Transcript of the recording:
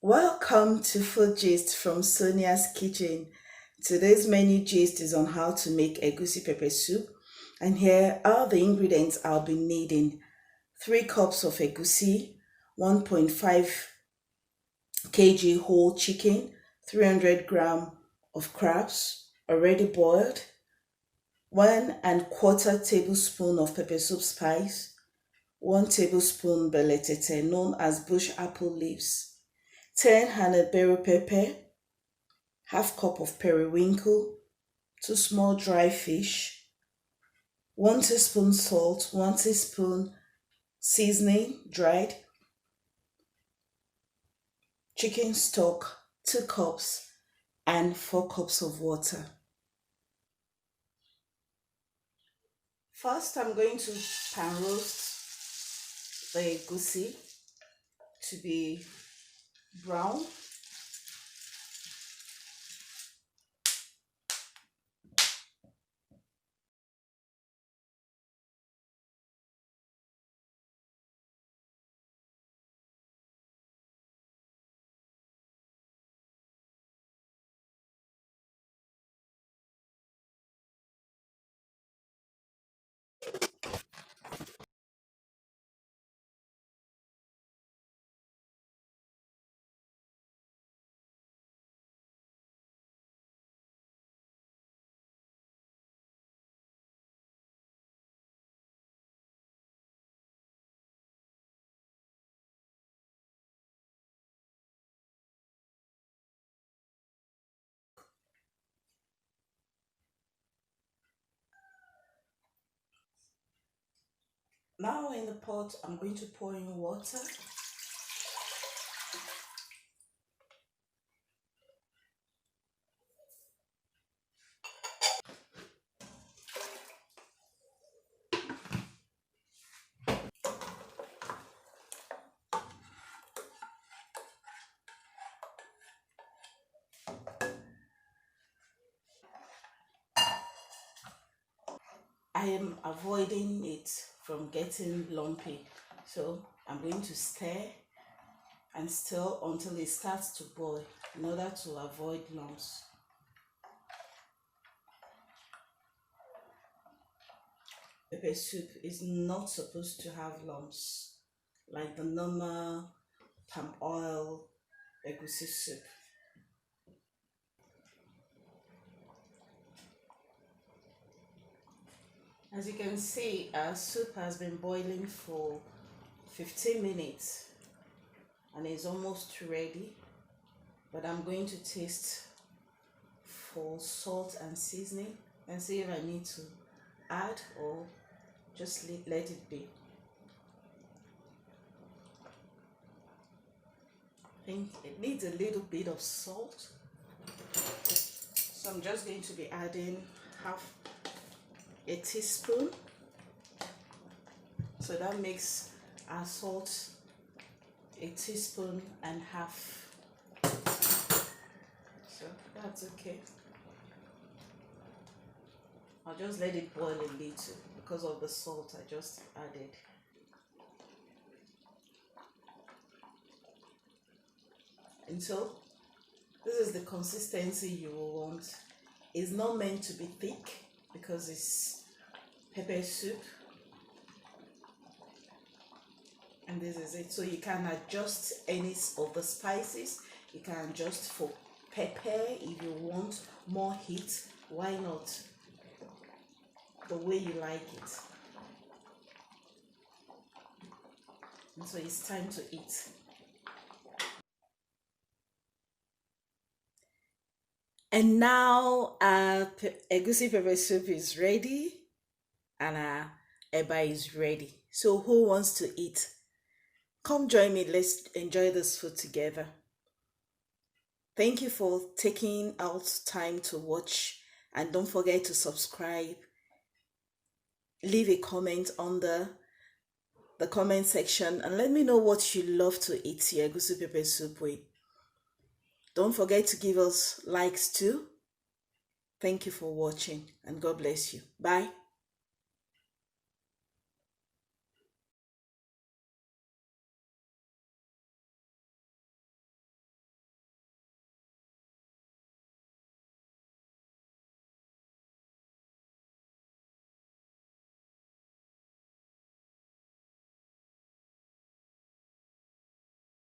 Welcome to Food Gist from Sonia's Kitchen. Today's menu gist is on how to make egusi pepper soup, and here are the ingredients I'll be needing: 3 cups of egusi, 1.5 kg whole chicken, 300 grams of crabs already boiled, 1 1/4 tablespoon of pepper soup spice, 1 tablespoon beletete known as bush apple leaves, 10 habanero pepper, half cup of periwinkle, 2 small dry fish, 1 teaspoon salt, 1 teaspoon seasoning dried, chicken stock, 2 cups, and 4 cups of water. First, I'm going to pan roast the egusi to be brown. Now in the pot, I'm going to pour in water. I am avoiding it from getting lumpy, so I'm going to stir and stir until it starts to boil in order to avoid lumps. Pepper soup is not supposed to have lumps like the normal palm oil egusi soup. As you can see, our soup has been boiling for 15 minutes and is almost ready, but I'm going to taste for salt and seasoning and see if I need to add or just let it be. I think it needs a little bit of salt, so I'm just going to be adding half a teaspoon, so that makes our salt a teaspoon and half, so that's okay. I'll just let it boil a little because of the salt I just added. And so this is the consistency you will want. It's not meant to be thick because it's pepper soup, and this is it. So you can adjust any of the spices. You can adjust for pepper if you want more heat. Why not? The way you like it. And so it's time to eat. And now our egusi pepper soup is ready and our eba is ready. So who wants to eat? Come join me, let's enjoy this food together. Thank you for taking out time to watch, and don't forget to subscribe. Leave a comment under the comment section and let me know what you love to eat your egusi pepper soup with. Don't forget to give us likes too. Thank you for watching and God bless you. Bye.